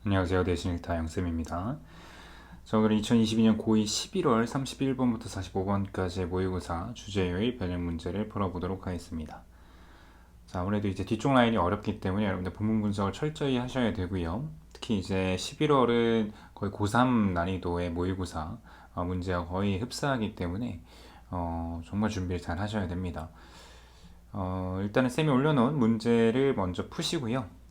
안녕하세요. 대신일타 영쌤입니다. 자, 오늘은 2022년 고2 11월 31번부터 45번까지의 모의고사 주제요일 변형 문제를 풀어보도록 하겠습니다. 자, 아무래도 이제 뒤쪽 라인이 어렵기 때문에 여러분들 본문 분석을 철저히 하셔야 되고요. 특히 이제 11월은 거의 고3 난이도의 모의고사 문제와 거의 흡사하기 때문에 정말 준비를 잘 하셔야 됩니다. 일단은 쌤이 올려놓은 문제를 먼저 푸시고요.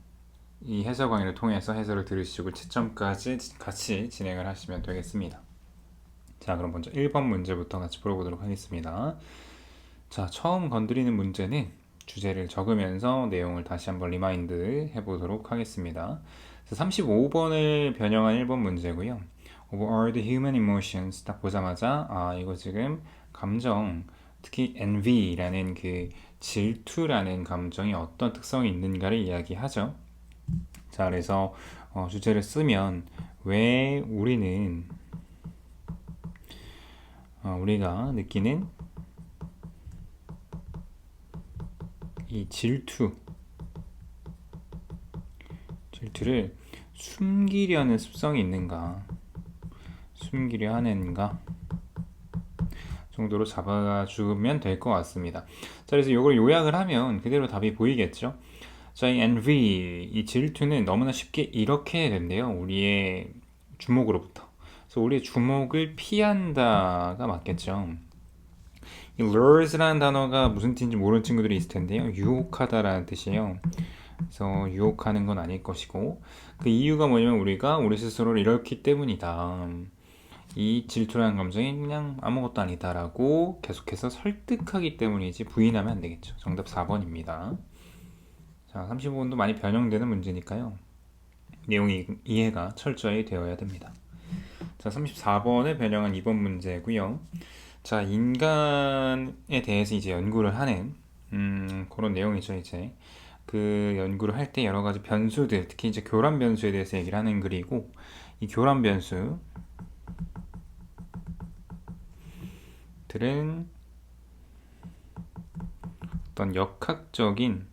이 해설 강의를 통해서 해설을 들으시고 채점까지 같이 진행을 하시면 되겠습니다. 자, 그럼 먼저 1번 문제부터 같이 풀어보도록 하겠습니다. 자, 처음 건드리는 문제는 주제를 적으면서 내용을 다시 한번 리마인드 해보도록 하겠습니다. 35번을 변형한 1번 문제고요. Of all the human emotions 딱 보자마자 이거 지금 감정, 특히 envy라는 그 질투라는 감정이 어떤 특성이 있는가를 이야기하죠. 자, 그래서 주제를 쓰면 왜 우리가 느끼는 이 질투를 숨기려는 습성이 있는가, 숨기려 하는가 정도로 잡아주면 될 것 같습니다. 자, 그래서 이걸 요약을 하면 그대로 답이 보이겠죠. 자, 이 envy, 이 질투는 너무나 쉽게 이렇게 된대요. 우리의 주목으로부터. 그래서 우리의 주목을 피한다가 맞겠죠. 이 lures라는 단어가 무슨 뜻인지 모르는 친구들이 있을 텐데요. 유혹하다라는 뜻이에요. 그래서 유혹하는 건 아닐 것이고, 그 이유가 뭐냐면 우리가 우리 스스로를 이렇기 때문이다. 이 질투라는 감정이 그냥 아무것도 아니다라고 계속해서 설득하기 때문이지 부인하면 안 되겠죠. 정답 4번입니다. 자, 35번도 많이 변형되는 문제니까요. 내용이 이해가 철저히 되어야 됩니다. 자, 34번에 변형한 2번 문제고요. 자, 인간에 대해서 이제 연구를 하는 그런 내용이죠. 이제 그 연구를 할 때 여러 가지 변수들, 특히 이제 교란 변수에 대해서 얘기를 하는 글이고, 이 교란 변수들은 어떤 역학적인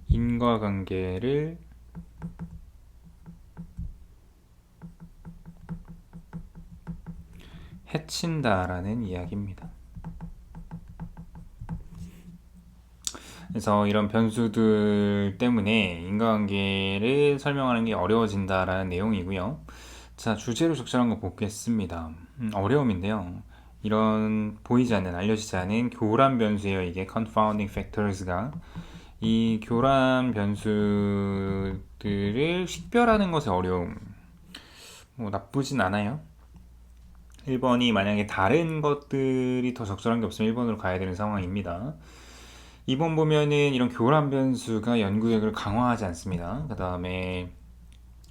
인과관계를 해친다라는 이야기입니다. 그래서 이런 변수들 때문에 인과관계를 설명하는 게 어려워진다라는 내용이고요. 자, 주제로 적절한 거 보겠습니다. 어려움인데요. 이런 보이지 않는, 알려지지 않은 교란 변수예요. 이게 confounding factors가 이 교란 변수들을 식별하는 것의 어려움. 뭐 나쁘진 않아요. 1번이 만약에 다른 것들이 더 적절한 게 없으면 1번으로 가야 되는 상황입니다. 2번 보면은 이런 교란 변수가 연구력을 강화하지 않습니다. 그 다음에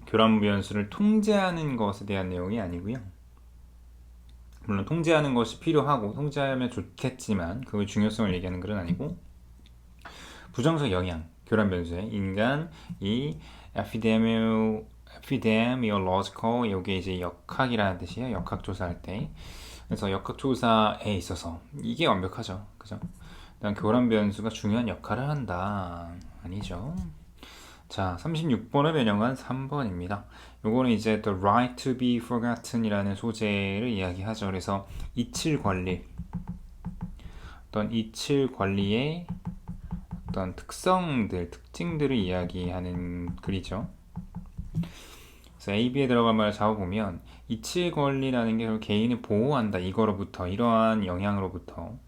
교란 변수를 통제하는 것에 대한 내용이 아니고요. 물론 통제하는 것이 필요하고 통제하면 좋겠지만 그의 중요성을 얘기하는 글은 아니고, 부정적 영향, 교란 변수에 인간 이 epidemiological, 이게 이제 역학이라는 뜻이에요. 역학 조사할 때. 그래서 역학 조사에 있어서 이게 완벽하죠. 그죠? 일단 교란 변수가 중요한 역할을 한다. 아니죠. 자, 36번을 변형한 3번입니다. 요거는 이제 The Right to be Forgotten 이라는 소재를 이야기하죠. 그래서 이칠 관리, 어떤 이칠 관리의 어떤 특성들, 특징들을 이야기하는 글이죠. 그래서 A, B에 들어간 말을 잡아보면 이칠 권리라는 게 개인을 보호한다. 이거로부터, 이러한 영향으로부터.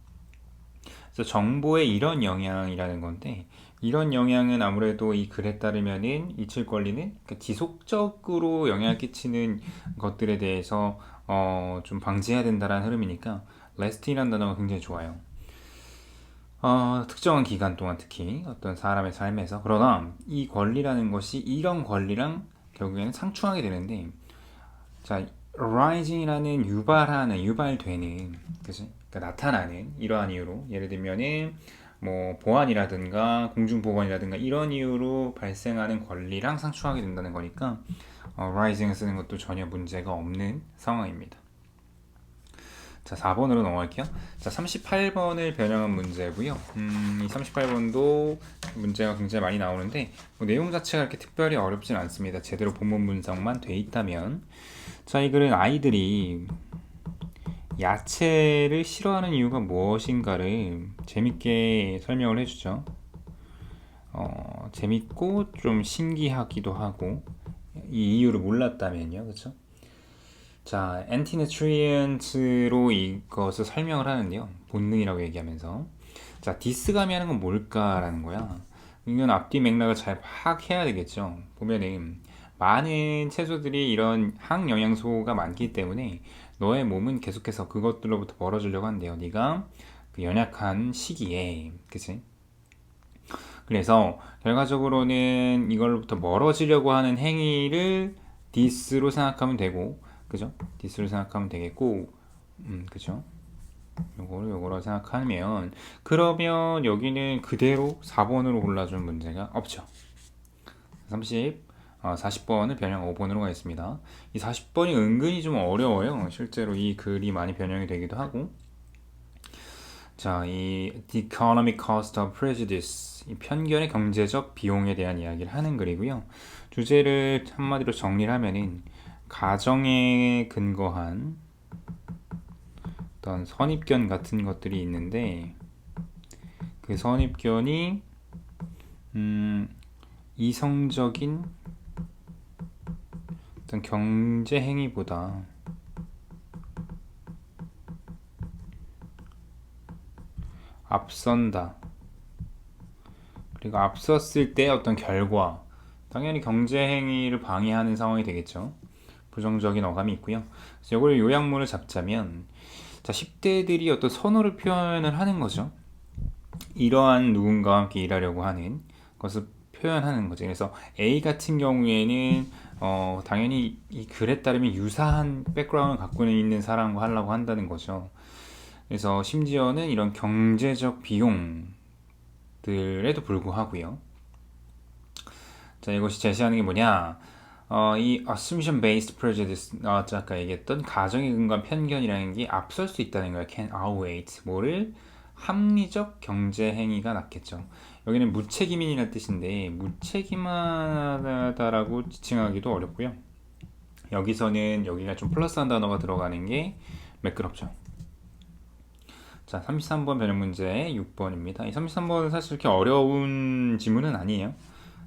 그래서 정보의 이런 영향이라는 건데, 이런 영향은 아무래도 이 글에 따르면은 이칠 권리는 지속적으로 영향을 끼치는 것들에 대해서 좀 방지해야 된다라는 흐름이니까 lasting이라는 단어가 굉장히 좋아요. 특정한 기간 동안 특히 어떤 사람의 삶에서. 그러나 이 권리라는 것이 이런 권리랑 결국에는 상충하게 되는데, 자, arising이라는 유발되는, 그치? 그러니까 나타나는 이러한 이유로, 예를 들면은 뭐 보안이라든가 공중보건이라든가 이런 이유로 발생하는 권리랑 상충하게 된다는 거니까 arising을 쓰는 것도 전혀 문제가 없는 상황입니다. 자, 4번으로 넘어갈게요. 자, 38번을 변형한 문제고요. 이 38번도 문제가 굉장히 많이 나오는데 뭐 내용 자체가 이렇게 특별히 어렵진 않습니다. 제대로 본문 분석만 돼 있다면. 자, 이 글은 아이들이 야채를 싫어하는 이유가 무엇인가를 재밌게 설명을 해주죠. 재밌고 좀 신기하기도 하고 이 이유를 몰랐다면요, 그렇죠? 자, anti-nutrients로 이것을 설명을 하는데요. 본능이라고 얘기하면서. 자, 디스감이 하는 건 뭘까라는 거야. 이건 앞뒤 맥락을 잘 파악해야 되겠죠. 보면은 많은 채소들이 이런 항영양소가 많기 때문에 너의 몸은 계속해서 그것들로부터 멀어지려고 한대요. 네가 그 연약한 시기에, 그치? 그래서 결과적으로는 이걸로부터 멀어지려고 하는 행위를 디스로 생각하면 되고, 그죠? 디스로 생각하면 되겠고, 그죠? 요거로 생각하면, 그러면 여기는 그대로 4번으로 골라준 문제가 없죠. 40번을 변형 5번으로 가겠습니다. 이 40번이 은근히 좀 어려워요. 실제로 이 글이 많이 변형이 되기도 하고. 자, 이 The Economic Cost of Prejudice, 이 편견의 경제적 비용에 대한 이야기를 하는 글이고요. 주제를 한마디로 정리를 하면은 가정에 근거한 어떤 선입견 같은 것들이 있는데 그 선입견이 이성적인 어떤 경제 행위보다 앞선다. 그리고 앞섰을 때 어떤 결과, 당연히 경제 행위를 방해하는 상황이 되겠죠. 부정적인 어감이 있고요. 그래서 이걸 요약문을 잡자면, 자, 10대들이 어떤 선호를 표현을 하는 거죠. 이러한 누군가와 함께 일하려고 하는 것을 표현하는 거죠. 그래서 A 같은 경우에는 당연히 이 글에 따르면 유사한 백그라운드를 갖고 있는 사람과 하려고 한다는 거죠. 그래서 심지어는 이런 경제적 비용들에도 불구하고요. 자, 이것이 제시하는 게 뭐냐? 이 assumption based prejudice, 아까 얘기했던 가정에 근거한 편견이라는 게 앞설 수 있다는 거예요. can outweigh 뭐를 합리적 경제 행위가 낫겠죠. 여기는 무책임인이라는 뜻인데 무책임하다라고 지칭하기도 어렵고요. 여기서는 여기가 좀 플러스한 단어가 들어가는 게 매끄럽죠. 자, 33번 변형 문제 6번입니다. 이 33번은 사실 이렇게 어려운 지문은 아니에요.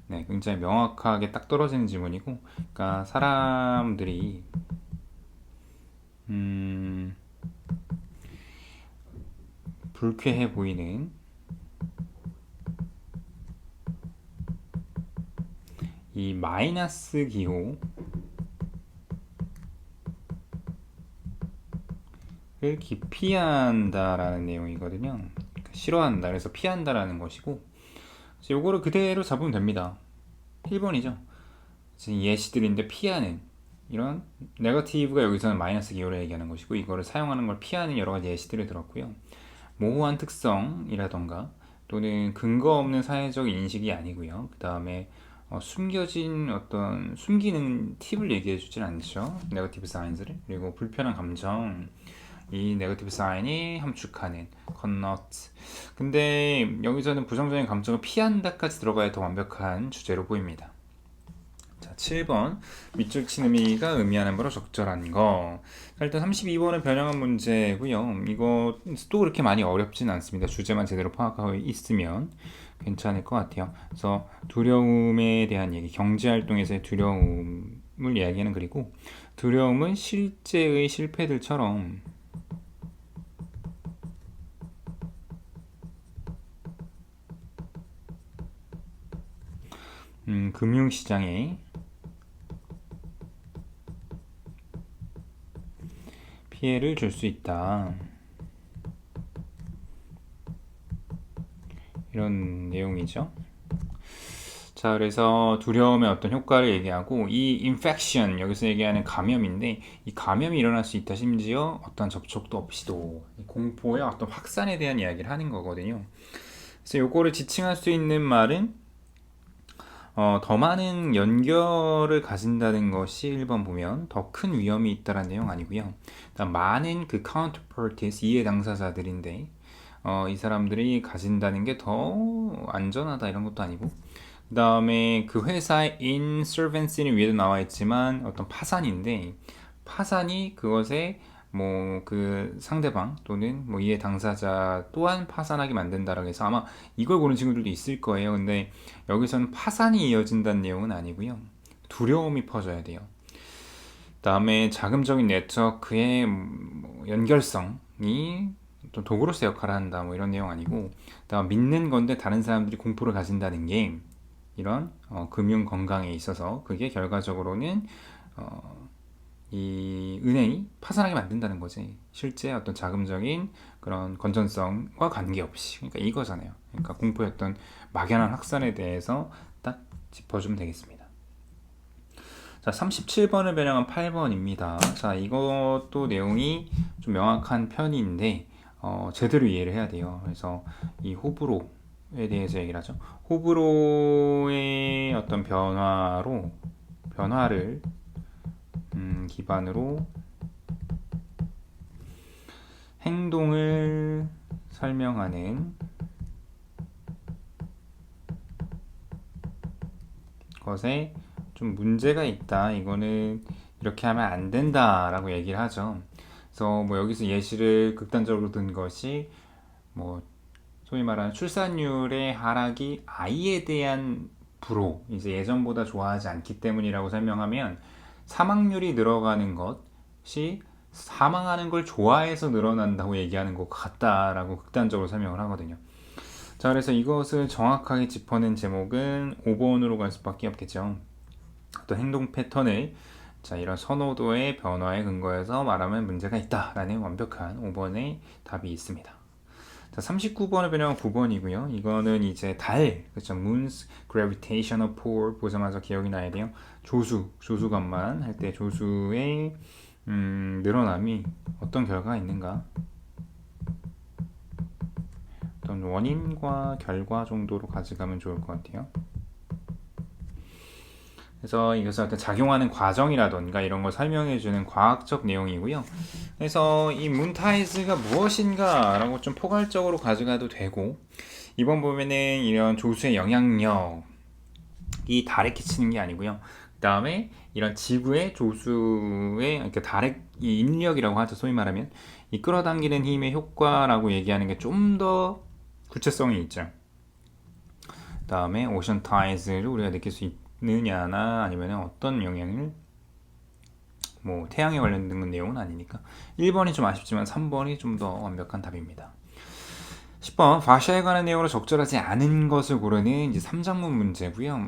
네, 굉장히 명확하게 딱 떨어지는 지문이고, 그러니까 사람들이 불쾌해 보이는 이 마이너스 기호를 기피한다라는 내용이거든요. 그러니까 싫어한다. 그래서 피한다라는 것이고, 요거를 그대로 잡으면 됩니다. 1번이죠. 예시들인데 피하는 이런 네거티브가 여기서는 마이너스 기호를 얘기하는 것이고 이거를 사용하는 걸 피하는 여러 가지 예시들을 들었고요. 모호한 특성이라던가 또는 근거 없는 사회적 인식이 아니고요. 그 다음에 숨겨진 어떤 숨기는 팁을 얘기해 주진 않죠. 네거티브 사인즈를. 그리고 불편한 감정, 이 네거티브 사인이 함축하는 connote. 근데 여기서는 부정적인 감정을 피한다까지 들어가야 더 완벽한 주제로 보입니다. 자, 7번 밑줄 친 의미가 의미하는 바로 적절한 거. 자, 일단 32번은 변형한 문제고요. 이거 또 그렇게 많이 어렵진 않습니다. 주제만 제대로 파악하고 있으면 괜찮을 것 같아요. 그래서 두려움에 대한 얘기, 경제활동에서의 두려움을 이야기하는 글이고 두려움은 실제의 실패들처럼 금융시장에 피해를 줄 수 있다. 이런 내용이죠. 자, 그래서 두려움의 어떤 효과를 얘기하고 이 infection, 여기서 얘기하는 감염인데 이 감염이 일어날 수 있다. 심지어 어떤 접촉도 없이도 공포의 어떤 확산에 대한 이야기를 하는 거거든요. 그래서 요거를 지칭할 수 있는 말은 더 많은 연결을 가진다는 것이 1번 보면 더 큰 위험이 있다는 내용 아니고요. 일단 많은 그 counterparties, 이해 당사자들인데 이 사람들이 가진다는 게 더 안전하다 이런 것도 아니고, 그 다음에 그 회사의 insolvency는 위에도 나와 있지만 어떤 파산인데, 파산이 그것에 뭐 그 상대방 또는 뭐 이해 당사자 또한 파산하게 만든다라고 해서 아마 이걸 보는 친구들도 있을 거예요. 근데 여기서는 파산이 이어진다는 내용은 아니고요. 두려움이 퍼져야 돼요. 그다음에 자금적인 네트워크의 뭐 연결성이 또 도구로서 역할을 한다 뭐 이런 내용 아니고, 그다음 믿는 건데 다른 사람들이 공포를 가진다는 게 이런 금융 건강에 있어서 그게 결과적으로는 이 은행이 파산하게 만든다는 거지. 실제 어떤 자금적인 그런 건전성과 관계없이. 그러니까 이거잖아요. 그러니까 공포였던 막연한 확산에 대해서 딱 짚어주면 되겠습니다. 자, 37번을 변형한 8번입니다. 자, 이것도 내용이 좀 명확한 편인데 제대로 이해를 해야 돼요. 그래서 이 호불호에 대해서 얘기를 하죠. 호불호의 어떤 변화를 기반으로 행동을 설명하는 것에 좀 문제가 있다. 이거는 이렇게 하면 안 된다라고 얘기를 하죠. 그래서 뭐 여기서 예시를 극단적으로 든 것이 뭐 소위 말하는 출산율의 하락이 아이에 대한 불호, 이제 예전보다 좋아하지 않기 때문이라고 설명하면 사망률이 늘어가는 것이 사망하는 걸 좋아해서 늘어난다고 얘기하는 것 같다라고 극단적으로 설명을 하거든요. 자, 그래서 이것을 정확하게 짚어낸 제목은 5번으로 갈 수밖에 없겠죠. 어떤 행동 패턴을 자, 이런 선호도의 변화에 근거해서 말하면 문제가 있다라는 완벽한 5번의 답이 있습니다. 자, 39번을 변형한 9번이고요. 이거는 이제 달, 그렇죠? Moon's gravitational pull 보자마자 기억이 나야 돼요. 조수관만 할 때 조수의 늘어남이 어떤 결과가 있는가? 어떤 원인과 결과 정도로 가져가면 좋을 것 같아요. 그래서 이것을 어떤 작용하는 과정이라던가 이런 걸 설명해주는 과학적 내용이고요. 그래서 이 문타이즈가 무엇인가 라고 좀 포괄적으로 가져가도 되고, 이번 보면은 이런 조수의 영향력이 달에 끼치는 게 아니고요. 그 다음에 이런 지구의 조수의, 그러니까 달의 인력이라고 하죠. 소위 말하면 이 끌어당기는 힘의 효과라고 얘기하는 게 좀 더 구체성이 있죠. 그 다음에 오션 타이즈를 우리가 느낄 수 있느냐나 아니면 어떤 영향을, 뭐 태양에 관련된 내용은 아니니까 1번이 좀 아쉽지만 3번이 좀 더 완벽한 답입니다. 10번 파샤에 관한 내용으로 적절하지 않은 것을 고르는 이제 3장문 문제고요.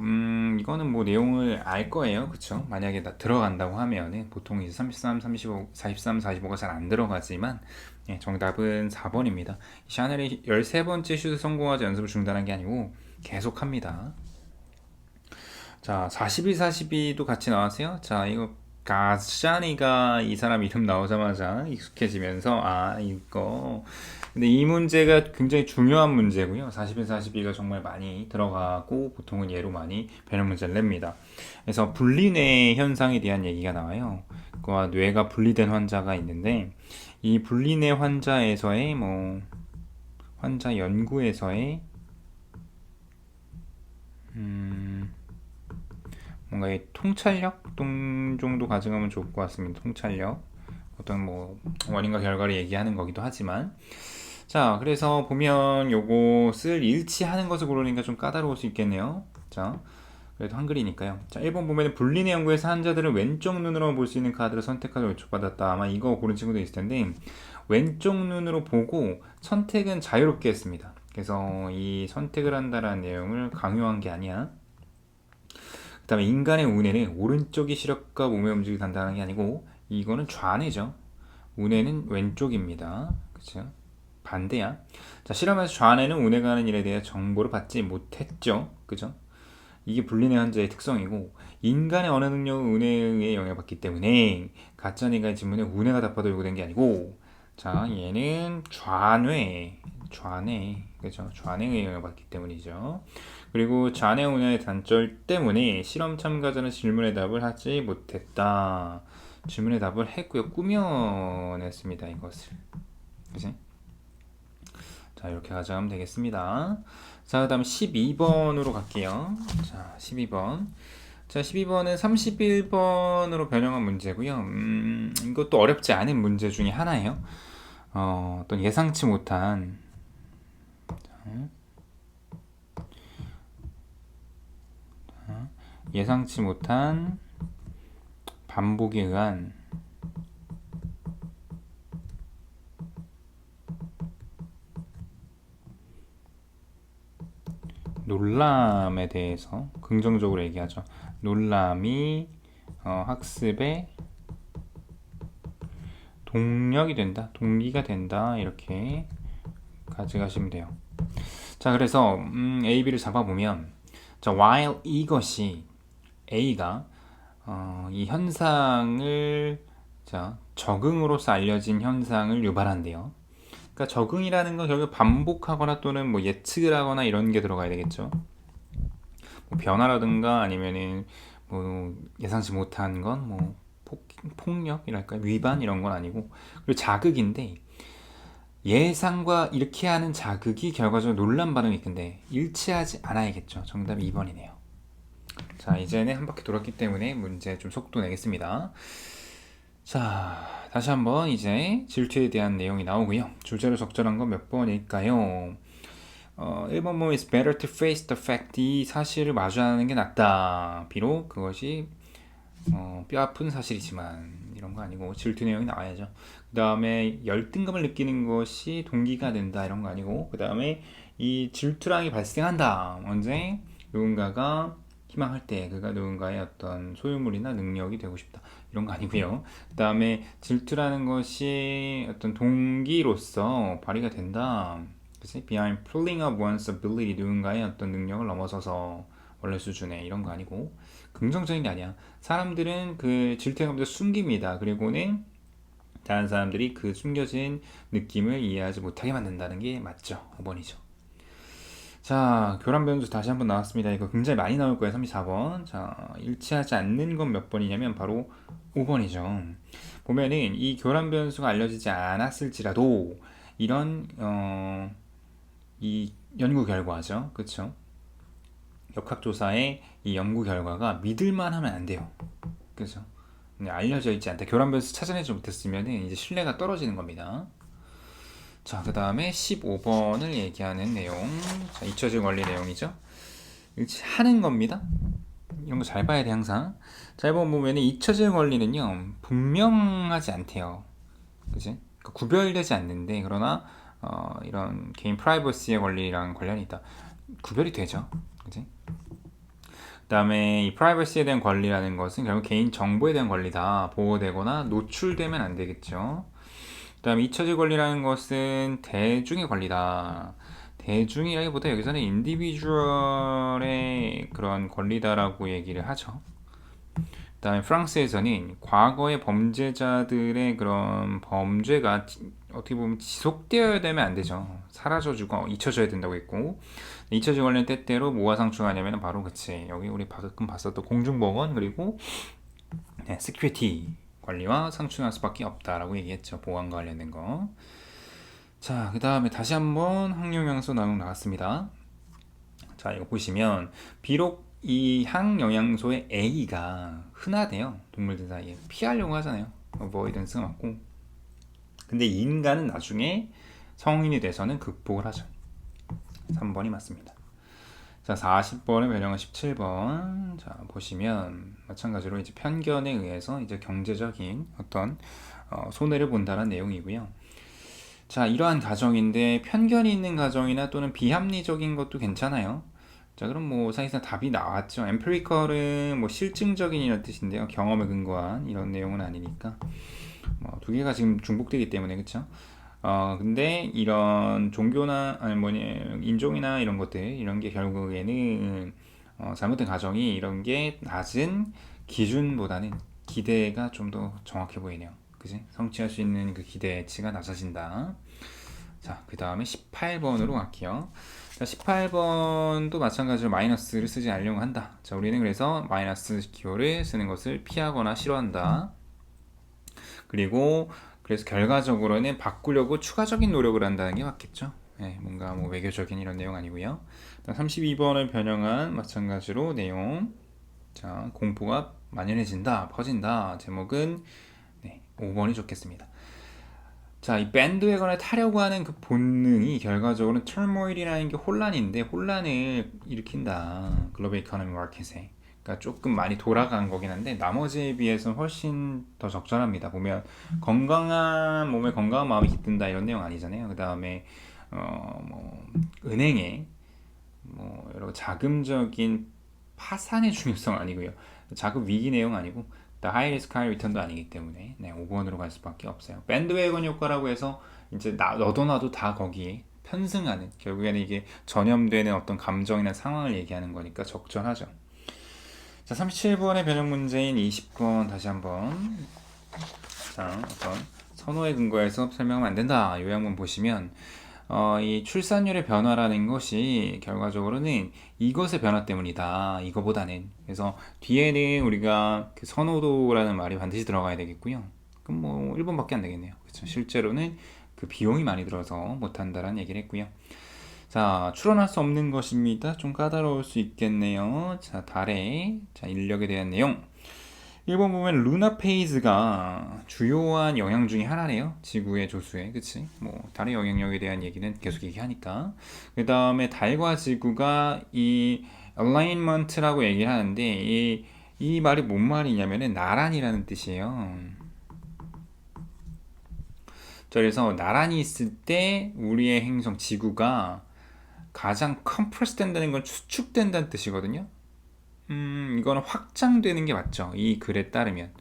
이거는 뭐 내용을 알 거예요. 그쵸? 만약에 들어간다고 하면은 보통 이제 33, 35, 43, 45가 잘 안 들어가지만 정답은 4번입니다. 샤넬이 13번째 슛을 성공하지 연습을 중단한 게 아니고 계속 합니다. 자, 42, 42도 같이 나왔어요. 자, 이거 가샤니가 이 사람 이름 나오자마자 익숙해지면서 이거, 근데 이 문제가 굉장히 중요한 문제고요. 41, 42가 정말 많이 들어가고 보통은 얘로 많이 변형 문제를 냅니다. 그래서 분리뇌 현상에 대한 얘기가 나와요. 그와 뇌가 분리된 환자가 있는데 이 분리뇌 환자에서의 뭐 환자 연구에서의 뭔가 이 통찰력 정도 가져가면 좋을 것 같습니다. 통찰력, 어떤 뭐 원인과 결과를 얘기하는 거기도 하지만, 자, 그래서 보면 요것을 일치하는 것을 고르니까 좀 까다로울 수 있겠네요. 자, 그래도 한글이니까요. 자, 1번 보면 분리뇌 연구에서 환자들은 왼쪽 눈으로 볼 수 있는 카드를 선택하도록 요청받았다. 아마 이거 고른 친구도 있을 텐데 왼쪽 눈으로 보고 선택은 자유롭게 했습니다. 그래서 이 선택을 한다라는 내용을 강요한 게 아니야. 그 다음에 인간의 우뇌는 오른쪽이 시력과 몸의 움직임을 담당하는 게 아니고 이거는 좌뇌죠. 우뇌는 왼쪽입니다. 그쵸? 반대야. 자, 실험에서 좌뇌는 우뇌가 하는 일에 대해 정보를 받지 못했죠. 그죠? 이게 분리뇌 환자의 특성이고, 인간의 언어 능력은 우뇌에 의해 영향받기 때문에 가짜니가 질문에 우뇌가 답하도록 요구된 게 아니고 자, 얘는 좌뇌, 그죠? 좌뇌에 영향을 받기 때문이죠. 그리고 좌뇌 운영의 단절 때문에 실험 참가자는 질문에 답을 하지 못했다. 질문에 답을 했고요. 꾸며냈습니다. 이것을. 그지? 자, 이렇게 가져가면 되겠습니다. 자, 그 다음 12번으로 갈게요. 자, 12번. 자, 12번은 31번으로 변형한 문제고요. 이것도 어렵지 않은 문제 중에 하나예요. 어떤 예상치 못한 반복에 의한 놀람에 대해서 긍정적으로 얘기하죠. 놀람이 학습의 동력이 된다, 동기가 된다, 이렇게 가져가시면 돼요. 자, 그래서 A, B를 잡아보면, 자, while 이것이 A가 이 현상을, 자, 적응으로서 알려진 현상을 유발한대요. 그러니까 적응이라는 건 결국 반복하거나 또는 뭐 예측을 하거나 이런 게 들어가야 되겠죠. 뭐 변화라든가 아니면은 뭐 예상치 못한 건 뭐 폭력이랄까 위반 이런 건 아니고, 그리고 자극인데 예상과 이렇게 하는 자극이 결과적으로 논란 반응이 있는데 일치하지 않아야겠죠. 정답이 2번이네요. 자, 이제는 한 바퀴 돌았기 때문에 문제 좀 속도 내겠습니다. 자, 다시 한번 이제 질투에 대한 내용이 나오고요. 주제로 적절한 건 몇 번일까요? 1번 보면 It's better to face the fact. 이 사실을 마주하는 게 낫다. 비록 그것이 뼈아픈 사실이지만 이런 거 아니고 질투 내용이 나와야죠. 그 다음에 열등감을 느끼는 것이 동기가 된다. 이런 거 아니고, 그 다음에 이 질투랑이 발생한다. 언제 누군가가 희망할 때 그가 누군가의 어떤 소유물이나 능력이 되고 싶다. 이런 거 아니고요. 그 다음에 질투라는 것이 어떤 동기로서 발휘가 된다. 그치? Behind pulling up one's ability, 누군가의 어떤 능력을 넘어서서 원래 수준에, 이런 거 아니고 긍정적인 게 아니야. 사람들은 그 질투의 감정을 숨깁니다. 그리고는 다른 사람들이 그 숨겨진 느낌을 이해하지 못하게 만든다는 게 맞죠. 5번이죠. 자, 교란 변수 다시 한번 나왔습니다. 이거 굉장히 많이 나올 거예요. 34번. 자, 일치하지 않는 건 몇 번이냐면 바로 5번이죠. 보면은 이 교란 변수가 알려지지 않았을지라도 이런 이 연구 결과죠. 그렇죠? 역학조사의 이 연구 결과가 믿을만 하면 안 돼요. 그죠? 알려져 있지 않다. 교란 변수 찾아내지 못했으면 이제 신뢰가 떨어지는 겁니다. 자, 그 다음에 15번을 얘기하는 내용. 자, 잊혀진 원리 내용이죠. 하는 겁니다. 이런 거 잘 봐야 돼, 항상. 자, 이번 보면 잊혀진 원리는요, 분명하지 않대요. 그지? 그러니까 구별되지 않는데, 그러나, 이런 개인 프라이버시의 권리랑 관련이 있다. 구별이 되죠. 그지? 그 다음에 이 프라이버시에 대한 권리라는 것은 결국 개인 정보에 대한 권리다. 보호되거나 노출되면 안 되겠죠. 그 다음에 잊혀질 권리라는 것은 대중의 권리다. 대중이라기보다 여기서는 인디비주얼의 그런 권리다라고 얘기를 하죠. 그 다음에 프랑스에서는 과거의 범죄자들의 그런 범죄가 어떻게 보면 지속되어야 되면 안 되죠. 사라져주고 잊혀져야 된다고 했고, 잊혀질 권리는 때때로 뭐가 상충하냐면 바로 그치, 여기 우리 방금 봤었던 공중보건 그리고 시큐리티 관리와 상충할 수밖에 없다라고 얘기했죠. 보안과 관련된 거. 자, 그 다음에 다시 한번 항영양소 내용 나왔습니다. 자, 이거 보시면 비록 이 항영양소의 A가 흔하대요. 동물들 사이에 피하려고 하잖아요. 어보이던스가 맞고. 근데 인간은 나중에 성인이 돼서는 극복을 하죠. 3번이 맞습니다. 자, 40번의 변형은 17번. 자, 보시면 마찬가지로 이제 편견에 의해서 이제 경제적인 어떤 손해를 본다는 내용이고요. 자, 이러한 가정인데 편견이 있는 가정이나 또는 비합리적인 것도 괜찮아요. 자, 그럼 뭐 사실상 답이 나왔죠. 엠피리컬은 뭐 실증적인 이런 뜻인데요. 경험에 근거한 이런 내용은 아니니까. 두 개가 지금 중복되기 때문에 그렇죠. 근데 이런 종교나 아니 뭐냐 인종이나 이런 것들 이런 게 결국에는 잘못된 가정이 이런 게 낮은 기준보다는 기대가 좀 더 정확해 보이네요. 그지? 성취할 수 있는 그 기대치가 낮아진다. 자, 그 다음에 18번으로 갈게요. 자, 18번도 마찬가지로 마이너스를 쓰지 않으려고 한다. 자, 우리는 그래서 마이너스 기호를 쓰는 것을 피하거나 싫어한다. 그리고 그래서 결과적으로는 바꾸려고 추가적인 노력을 한다는 게 맞겠죠. 네, 뭔가 뭐 외교적인 이런 내용 아니고요. 32번을 변형한 마찬가지로 내용. 자, 공포가 만연해진다, 퍼진다. 제목은 네, 5번이 좋겠습니다. 자, 이 밴드웨건에 타려고 하는 그 본능이 결과적으로는 turmoil이라는 게 혼란인데 혼란을 일으킨다. 글로벌 이코노미 마켓에. 그러니까 조금 많이 돌아간 거긴 한데 나머지에 비해서는 훨씬 더 적절합니다. 보면 건강한 몸에 건강한 마음이 깃든다 이런 내용 아니잖아요. 그 다음에 뭐 은행에 뭐 여러 자금적인 파산의 중요성 아니고요. 자금 위기 내용 아니고 하이 리스크 하이 리턴도 아니기 때문에 네, 5번으로 갈 수밖에 없어요. 밴드웨건 효과라고 해서 이제 너도 나도 다 거기에 편승하는 결국에는 이게 전염되는 어떤 감정이나 상황을 얘기하는 거니까 적절하죠. 자, 37번의 변형 문제인 20번 다시 한번 자, 어떤 선호에 근거해서 설명하면 안 된다. 요약문 보시면 이 출산율의 변화라는 것이 결과적으로는 이것의 변화 때문이다. 이거보다는. 그래서 뒤에는 우리가 그 선호도라는 말이 반드시 들어가야 되겠고요. 그럼 뭐 1번밖에 안 되겠네요. 그렇죠. 실제로는 그 비용이 많이 들어서 못한다라는 얘기를 했고요. 자, 추론할 수 없는 것입니다. 좀 까다로울 수 있겠네요. 자, 달의 인력에 대한 내용. 1번 보면 루나 페이즈가 주요한 영향 중에 하나네요. 지구의 조수에. 그치? 뭐 달의 영향력에 대한 얘기는 계속 얘기하니까. 그 다음에 달과 지구가 이 alignment라고 얘기를 하는데 이 말이 뭔 말이냐면은 나란히라는 뜻이에요. 그래서 나란히 있을 때 우리의 행성 지구가 가장 컴프레스 된다는 건 수축된다는 뜻이거든요. 이거는 확장되는 게 맞죠. 이 글에 따르면.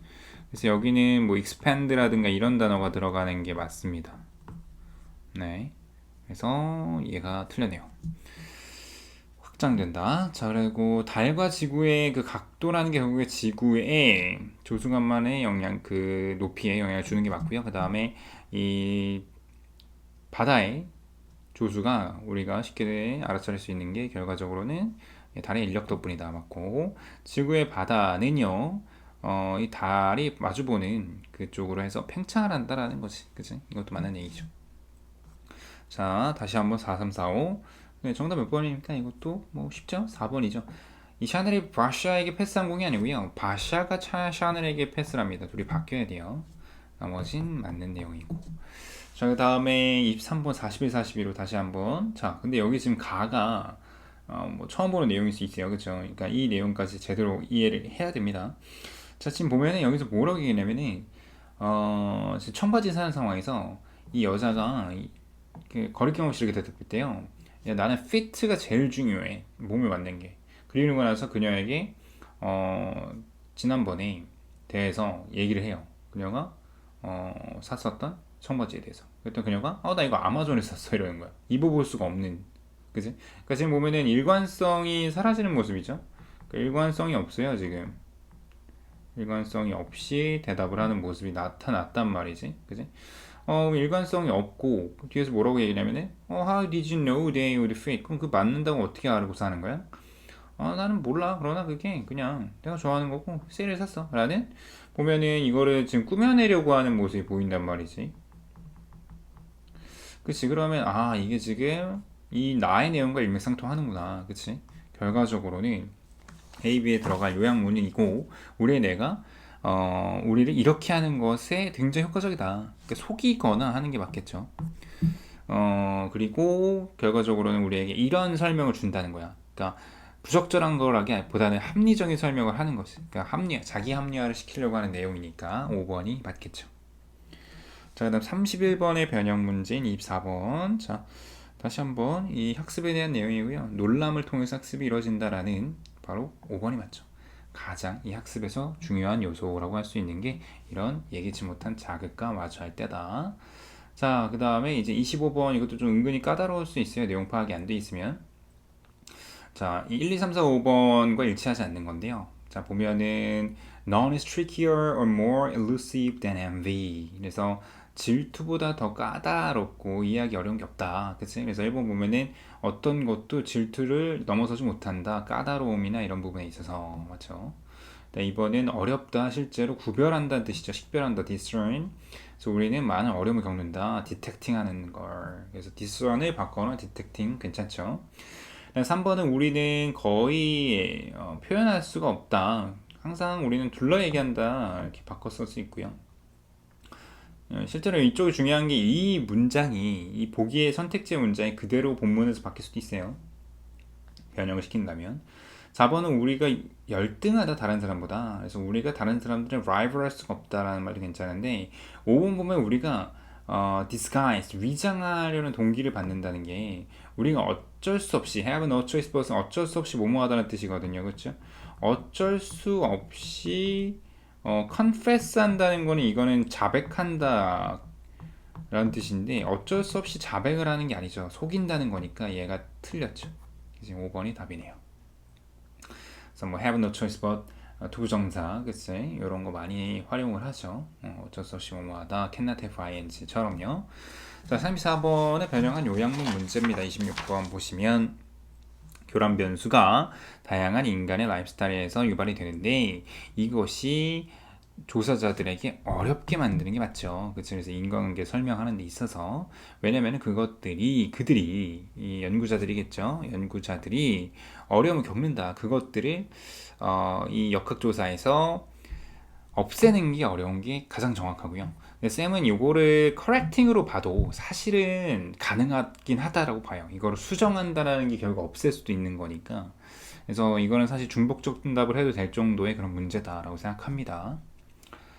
그래서 여기는 뭐 expand라든가 이런 단어가 들어가는 게 맞습니다. 네. 그래서 얘가 틀렸네요. 확장된다. 자, 그리고 달과 지구의 그 각도라는 게 결국에 지구의 조수간만의 영향, 그 높이에 영향을 주는 게 맞고요. 그 다음에 이 바다의 조수가 우리가 쉽게 알아차릴 수 있는 게 결과적으로는 달의 인력 덕분이다 맞고 지구의 바다는요 이 달이 마주보는 그쪽으로 해서 팽창을 한다라는 거지 그치? 이것도 맞는 얘기죠. 자 다시 한번 4345 네, 정답 몇 번입니까? 이것도 뭐 쉽죠? 4번이죠. 이 샤넬이 바샤에게 패스한 공이 아니고요 바샤가 샤넬에게 패스를 합니다. 둘이 바뀌어야 돼요. 나머진 맞는 내용이고 자, 그 다음에 23번 41, 42로 다시 한번. 자, 근데 여기 지금 가가 뭐 처음 보는 내용일 수 있어요. 그쵸? 그러니까 이 내용까지 제대로 이해를 해야 됩니다. 자, 지금 보면은 여기서 뭐라고 얘기냐면은, 지금 청바지 사는 상황에서 이 여자가 그 거리낌 없이 이렇게 대답했대요. 야, 나는 피트가 제일 중요해. 몸을 만든 게. 그리고 나서 그녀에게, 지난번에 대해서 얘기를 해요. 그녀가, 샀었던 청바지에 대해서. 그랬더니 그녀가 나 이거 아마존에서 샀어 이러는 거야. 입어볼 수가 없는 그지? 그러니까 지금 보면은 일관성이 사라지는 모습이죠. 그러니까 일관성이 없어요 지금. 일관성이 없이 대답을 하는 모습이 나타났단 말이지 그지? 일관성이 없고 뒤에서 뭐라고 얘기하냐면은 how did you know they would fit? 그럼 그 맞는다고 어떻게 알고 사는 거야? 나는 몰라. 그러나 그게 그냥 내가 좋아하는 거고 세일을 샀어 라는 보면은 이거를 지금 꾸며내려고 하는 모습이 보인단 말이지. 그치? 그러면 이게 지금 이 나의 내용과 일맥상통하는구나. 그치? 결과적으로는 A, B에 들어갈 요약문이고 우리의 뇌가 우리를 이렇게 하는 것에 굉장히 효과적이다. 그러니까 속이거나 하는 게 맞겠죠. 그리고 결과적으로는 우리에게 이런 설명을 준다는 거야. 그러니까 부적절한 거라기보다는 합리적인 설명을 하는 것이. 그러니까 자기 합리화를 시키려고 하는 내용이니까 5번이 맞겠죠. 자, 그 다음 31번의 변형 문제인 24번. 자, 다시 한번 이 학습에 대한 내용이고요. 놀람을 통해서 학습이 이루어진다라는 바로 5번이 맞죠. 가장 이 학습에서 중요한 요소라고 할 수 있는 게 이런 예기치 못한 자극과 마주할 때다. 자, 그 다음에 이제 25번 이것도 좀 은근히 까다로울 수 있어요. 내용 파악이 안 돼 있으면. 자, 이 1, 2, 3, 4, 5번과 일치하지 않는 건데요. 자, 보면은 none is trickier or more elusive than envy. 그래서 질투보다 더 까다롭고 이해하기 어려운 게 없다. 그치? 그래서 1번 보면은 어떤 것도 질투를 넘어서지 못한다. 까다로움이나 이런 부분에 있어서. 맞죠? 2번은 어렵다. 실제로 구별한다는 뜻이죠. 식별한다. discern. 그래서 우리는 많은 어려움을 겪는다. detecting 하는 걸. 그래서 discern을 바꿔나 detecting 괜찮죠? 3번은 우리는 거의 표현할 수가 없다. 항상 우리는 둘러 얘기한다. 이렇게 바꿔 쓸 수 있고요. 실제로 이쪽이 중요한 게 이 문장이 이 보기의 선택지 문장이 그대로 본문에서 바뀔 수도 있어요. 변형을 시킨다면. 4번은 우리가 열등하다 다른 사람보다. 그래서 우리가 다른 사람들을 rival 할 수가 없다라는 말도 괜찮은데 5번 보면 우리가 disguise 위장하려는 동기를 받는다는 게 우리가 어쩔 수 없이 have no choice but은 어쩔 수 없이 뭐뭐하다는 뜻이거든요. 그렇죠? 어쩔 수 없이 confess 한다는 거는 이거는 자백한다 라는 뜻인데 어쩔 수 없이 자백을 하는 게 아니죠. 속인다는 거니까 얘가 틀렸죠. 지금 5번이 답이네요. 그래서 뭐 have no choice but 투부정사 그치 이런 거 많이 활용을 하죠. 어쩔 수 없이 뭐뭐하다 cannot have ing처럼요. 자 34번에 변형한 요약문 문제입니다. 26번 보시면 교란 변수가 다양한 인간의 라이프스타일에서 유발이 되는데 이것이 조사자들에게 어렵게 만드는 게 맞죠. 그래서 인과관계 설명하는 데 있어서 왜냐면 그들이 이 연구자들이겠죠. 연구자들이 어려움을 겪는다. 그것들을 이 역학조사에서 없애는 게 어려운 게 가장 정확하고요. 근데 쌤은 이거를 커렉팅으로 봐도 사실은 가능하긴 하다라고 봐요. 이거를 수정한다라는 게 결국 없앨 수도 있는 거니까. 그래서 이거는 사실 중복적 응답을 해도 될 정도의 그런 문제다라고 생각합니다.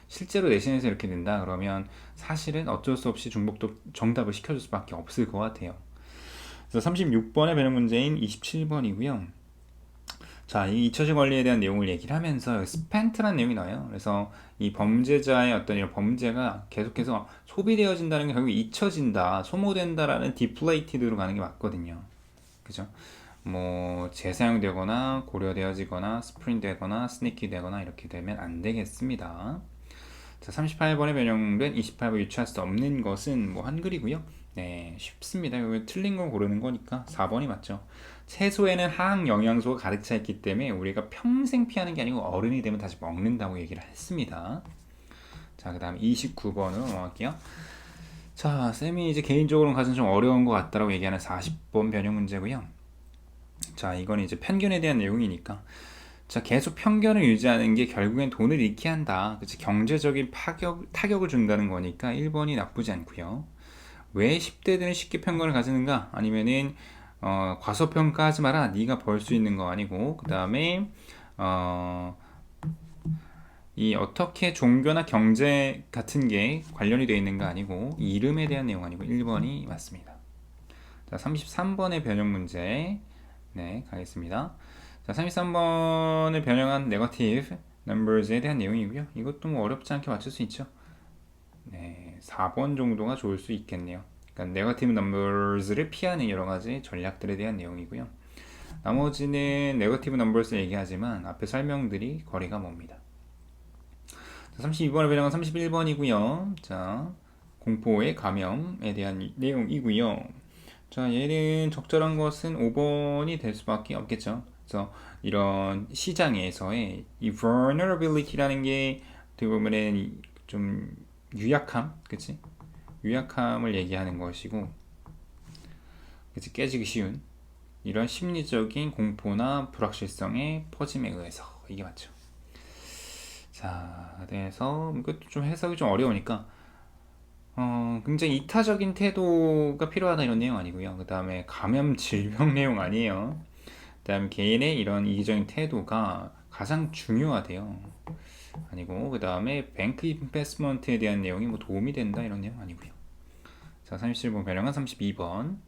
실제로 내신에서 이렇게 된다 그러면 사실은 어쩔 수 없이 중복적 정답을 시켜줄 수밖에 없을 것 같아요. 그래서 36번의 변형 문제인 27번이고요. 자, 이 잊혀진 권리에 대한 내용을 얘기를 하면서 spent라는 내용이 나와요. 그래서 이 범죄자의 어떤 이런 범죄가 계속해서 소비되어진다는 게 결국 잊혀진다, 소모된다라는 deflated로 가는 게 맞거든요. 그죠? 뭐 재사용되거나 고려되어지거나 스프링되거나 스니키 되거나 이렇게 되면 안 되겠습니다. 자, 38번에 변형된 28번 유추할 수 없는 것은 뭐 한글이고요. 네, 쉽습니다. 이거 틀린 거 고르는 거니까 4번이 맞죠. 채소에는 항 영양소가 가득 차 있기 때문에 우리가 평생 피하는 게 아니고 어른이 되면 다시 먹는다고 얘기를 했습니다. 자, 그 다음 29번으로 넘어갈게요. 자, 쌤이 이제 개인적으로 가장 좀 어려운 것 같다라고 얘기하는 40번 변형 문제고요. 자, 이건 이제 편견에 대한 내용이니까. 자, 계속 편견을 유지하는 게 결국엔 돈을 잃게 한다. 그치? 경제적인 타격을 준다는 거니까 1번이 나쁘지 않고요. 왜 10대들은 쉽게 편견을 가지는가? 아니면은 과소평가하지 마라. 네가 벌 수 있는 거 아니고 그 다음에 이 어떻게 종교나 경제 같은 게 관련이 되어 있는 거 아니고 이름에 대한 내용 아니고 1번이 맞습니다. 자, 33번의 변형 문제 네 가겠습니다. 자, 33번을 변형한 네거티브 넘버즈에 대한 내용이고요. 이것도 뭐 어렵지 않게 맞출 수 있죠. 네, 4번 정도가 좋을 수 있겠네요. 그러니까 네거티브 넘버즈를 피하는 여러 가지 전략들에 대한 내용이고요. 나머지는 네거티브 넘버스 얘기하지만 앞에 설명들이 거리가 멉니다. 32번을 변형한 31번이고요. 자, 공포의 감염에 대한 내용이고요. 자, 얘는 적절한 것은 5번이 될 수밖에 없겠죠. 그래서 이런 시장에서의 이 vulnerability라는 게 어떻게 보면은 좀 유약함, 그치? 유약함을 얘기하는 것이고, 그치? 깨지기 쉬운 이런 심리적인 공포나 불확실성의 퍼짐에 의해서 이게 맞죠. 자, 그래서 이것도 좀 해석이 좀 어려우니까 굉장히 이타적인 태도가 필요하다 이런 내용 아니고요. 그 다음에 감염 질병 내용 아니에요. 그 다음 개인의 이런 이기적인 태도가 가장 중요하대요. 아니고 그 다음에 뱅크 인베스트먼트에 대한 내용이 뭐 도움이 된다 이런 내용 아니고요. 자, 37번 변형은 32번.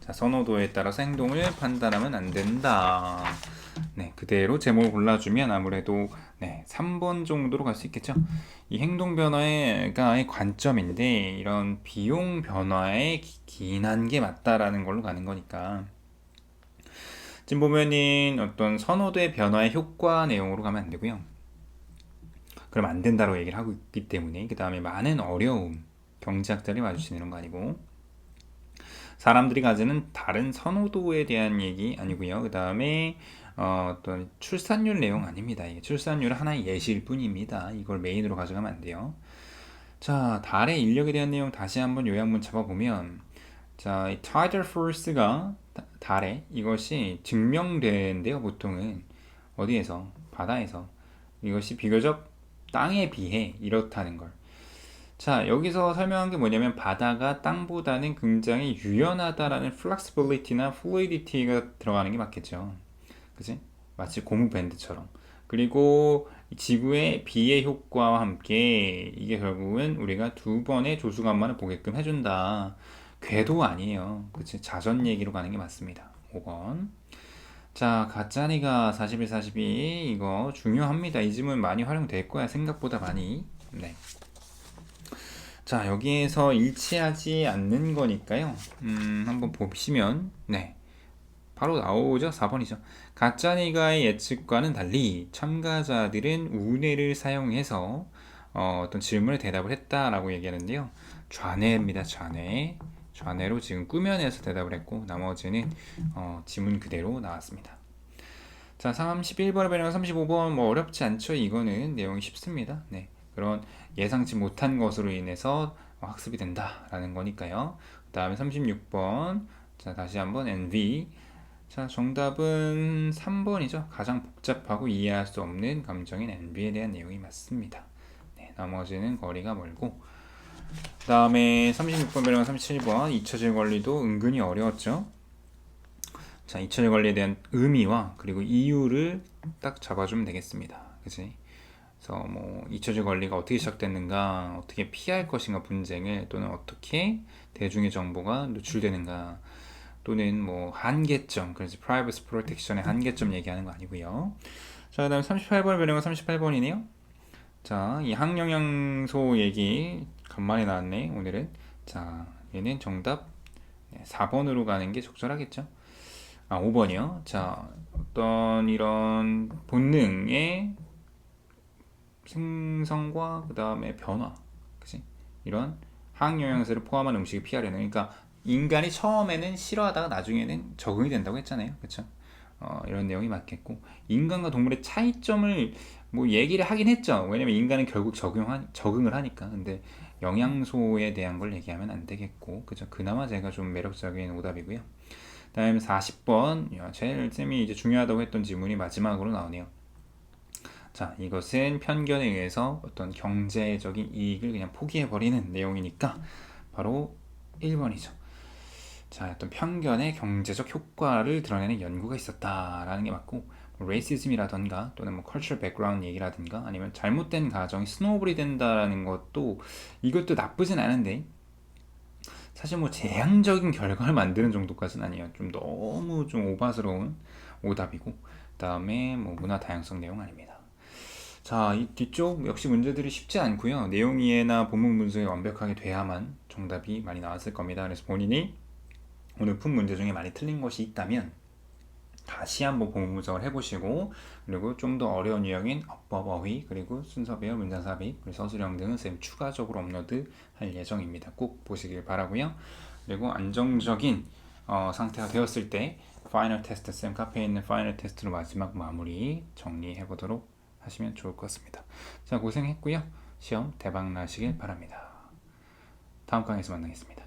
자, 선호도에 따라서 행동을 판단하면 안 된다. 네, 그대로 제목을 골라주면 아무래도 네, 3번 정도로 갈 수 있겠죠. 이 행동 변화가 관점인데 이런 비용 변화에 기인한 게 맞다라는 걸로 가는 거니까. 지금 보면은 어떤 선호도의 변화의 효과 내용으로 가면 안 되고요. 그럼 안 된다고 얘기를 하고 있기 때문에 그 다음에 많은 어려움, 경제학자들이 마주치는 거 아니고 사람들이 가지는 다른 선호도에 대한 얘기 아니고요. 그 다음에 어떤 출산율 내용 아닙니다. 이게 출산율은 하나의 예시일 뿐입니다. 이걸 메인으로 가져가면 안 돼요. 자, 달의 인력에 대한 내용 다시 한번 요약 한번 잡아보면 자, 이 tidal force가 달에 이것이 증명되는데요. 보통은 어디에서? 바다에서. 이것이 비교적 땅에 비해 이렇다는 걸. 자, 여기서 설명한 게 뭐냐면 바다가 땅보다는 굉장히 유연하다라는 flexibility나 fluidity가 들어가는 게 맞겠죠. 그치? 마치 고무 밴드처럼. 그리고 지구의 비의 효과와 함께 이게 결국은 우리가 두 번의 조수간만을 보게끔 해준다. 궤도 아니에요. 그치? 자전 얘기로 가는 게 맞습니다. 5번. 자, 가짜니가 41, 42 이거 중요합니다. 이 질문 많이 활용될 거야. 생각보다 많이. 네. 자, 여기에서 일치하지 않는 거니까요. 한번 보시면 네. 바로 나오죠. 4번이죠. 가짜니가의 예측과는 달리 참가자들은 우뇌를 사용해서 떤 질문에 대답을 했다라고 얘기하는데요. 좌뇌입니다. 좌뇌. 좌뇌로 지금 꾸며내서 대답을 했고 나머지는 지문 그대로 나왔습니다. 자, 31번에 변형 35번 뭐 어렵지 않죠? 이거는 내용이 쉽습니다. 네. 그런 예상치 못한 것으로 인해서 학습이 된다라는 거니까요. 그 다음에 36번. 자, 다시 한번 NV. 자, 정답은 3번이죠. 가장 복잡하고 이해할 수 없는 감정인 NV에 대한 내용이 맞습니다. 네, 나머지는 거리가 멀고. 그 다음에 36번 변형 37번 잊혀질 권리도 은근히 어려웠죠. 자, 잊혀질 권리에 대한 의미와 그리고 이유를 딱 잡아주면 되겠습니다. 그치? 그래서 뭐 잊혀질 권리가 어떻게 시작됐는가, 어떻게 피할 것인가 분쟁을 또는 어떻게 대중의 정보가 노출되는가 또는 뭐 한계점, 그래서 privacy protection의 한계점 얘기하는 거 아니고요. 자, 그다음 38번 변형은 38번이네요. 자, 이 항영양소 얘기 간만에 나왔네 오늘은. 자, 얘는 정답 4번으로 가는 게 적절하겠죠. 5번이요. 자, 어떤 이런 본능의 생성과 그 다음에 변화, 그치? 이런 항영양소를 포함한 음식을 피하려는, 그러니까 인간이 처음에는 싫어하다가 나중에는 적응이 된다고 했잖아요, 그렇죠? 이런 내용이 맞겠고 인간과 동물의 차이점을 뭐 얘기를 하긴 했죠. 왜냐면 인간은 결국 적응을 하니까. 근데 영양소에 대한 걸 얘기하면 안 되겠고, 그죠? 그나마 제가 좀 매력적인 오답이고요. 다음에 40번, 제일 쌤이 이제 중요하다고 했던 질문이 마지막으로 나오네요. 자, 이것은 편견에 의해서 어떤 경제적인 이익을 그냥 포기해버리는 내용이니까 바로 1번이죠. 자, 어떤 편견의 경제적 효과를 드러내는 연구가 있었다라는 게 맞고, 레이시즘이라던가 또는 뭐 컬처럴 백그라운드 얘기라든가 아니면 잘못된 가정이 스노우볼이 된다라는 것도 이것도 나쁘진 않은데 사실 뭐 재앙적인 결과를 만드는 정도까지는 아니에요. 좀 너무 좀 오바스러운 오답이고, 그다음에 뭐 문화 다양성 내용 아닙니다. 자, 이 뒤쪽 역시 문제들이 쉽지 않고요. 내용 이해나 본문 분석이 완벽하게 돼야만 정답이 많이 나왔을 겁니다. 그래서 본인이 오늘 푼 문제 중에 많이 틀린 것이 있다면 다시 한번 본문 분석을 해보시고, 그리고 좀 더 어려운 유형인 어법, 어휘, 그리고 순서 배열, 문장 삽입, 그리고 서술형 등은 쌤 추가적으로 업로드 할 예정입니다. 꼭 보시길 바라고요. 그리고 안정적인 상태가 되었을 때 파이널 테스트, 쌤 카페에 있는 파이널 테스트로 마지막 마무리 정리해 보도록 하시면 좋을 것 같습니다. 자, 고생했고요. 시험 대박 나시길 바랍니다. 다음 강의에서 만나겠습니다.